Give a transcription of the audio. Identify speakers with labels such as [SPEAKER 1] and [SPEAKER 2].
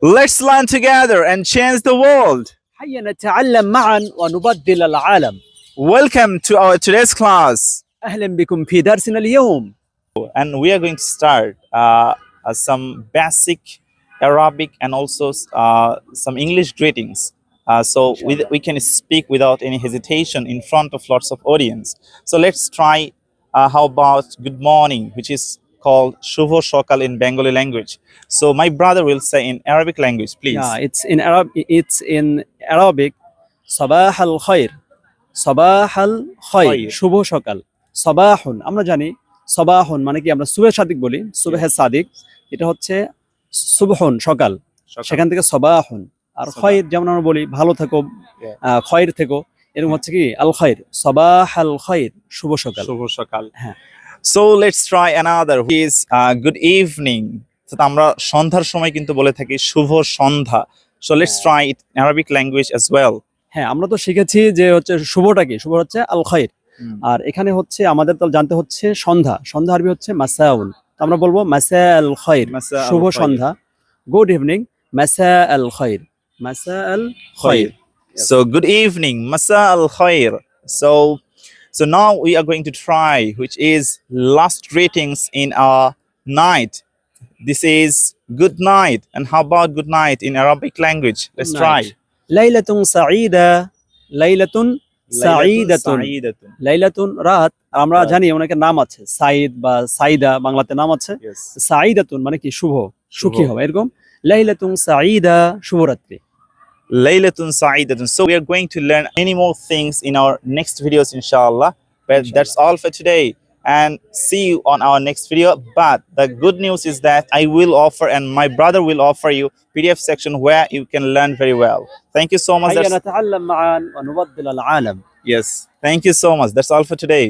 [SPEAKER 1] Let's learn together and change the world.
[SPEAKER 2] هيا نتعلم معا ونبدل العالم.
[SPEAKER 1] Welcome to our today's class.
[SPEAKER 2] أهلا بكم في درسنا اليوم.
[SPEAKER 1] And we are going to start some basic Arabic and also some English greetings. So we can speak without any hesitation in front of lots of audience. So let's try. How about good morning, which is called Shubho Shokal in Bengali language. So my brother will say in Arabic language, please.
[SPEAKER 2] Yeah, it's in Arab. It's in Arabic. صباح الخير. صباح الخير. শুভ সকাল. صباحٌ আমরা জানি صباحٌ মানে কি আমরা সুবহে সাদিক বলি, সুবহে সাদিক। এটা হচ্ছে সুবহুন সকাল। সেখান থেকে صباحٌ। আর খয়র যেমন আমরা বলি ভালো থেকো, খয়র থেকো, এরকম হচ্ছে কি আল খয়র, صباح الخير শুভ সকাল।
[SPEAKER 1] শুভ সকাল।
[SPEAKER 2] হ্যাঁ।
[SPEAKER 1] So let's try another, which is good evening. So আমরা সন্ধ্যার সময় কিন্তু বলে থাকি শুভ সন্ধ্যা. So let's try it in Arabic language as well.
[SPEAKER 2] হ্যাঁ, আমরা তো শিখেছি যে হচ্ছে শুভটা কি, শুভ হচ্ছে আল খয়র। আর এখানে হচ্ছে আমাদের তো জানতে হচ্ছে সন্ধ্যা, সন্ধ্যা আরবি হচ্ছে মাসাউন। তো আমরা বলবো মাসা আল খয়র, শুভ সন্ধ্যা। গুড ইভিনিং, মাসা আল খয়র, মাসা আল খয়র।
[SPEAKER 1] So good evening, Masa al Khair. So now we are going to try, which is last greetings in our night. This is good night. And how about good night in Arabic language? Let's try.
[SPEAKER 2] লাইলাতুন Sayeda, লাইলাতুন সাঈদাতুন, লাইলাতুন রাত। আমরা জানি ওনাকে নাম আছে সাঈদ বা সাইদা, বাংলাতে নাম আছে।
[SPEAKER 1] Yes.
[SPEAKER 2] সাঈদাতুন মানে কি শুভ, সুখী হবে, এরকম। লাইলাতুন সাঈদা, শুভরাত্রি।
[SPEAKER 1] Laylatun Sa'idatun. So we are going to learn many more things in our next videos, inshallah. But that's all for today. And see you on our next video. But the good news is that I will offer, and my brother will offer you PDF section where you can learn very well. Thank you so much.
[SPEAKER 2] هيا نتعلم معا ونبدل العالم.
[SPEAKER 1] Yes. Thank you so much. That's all for today.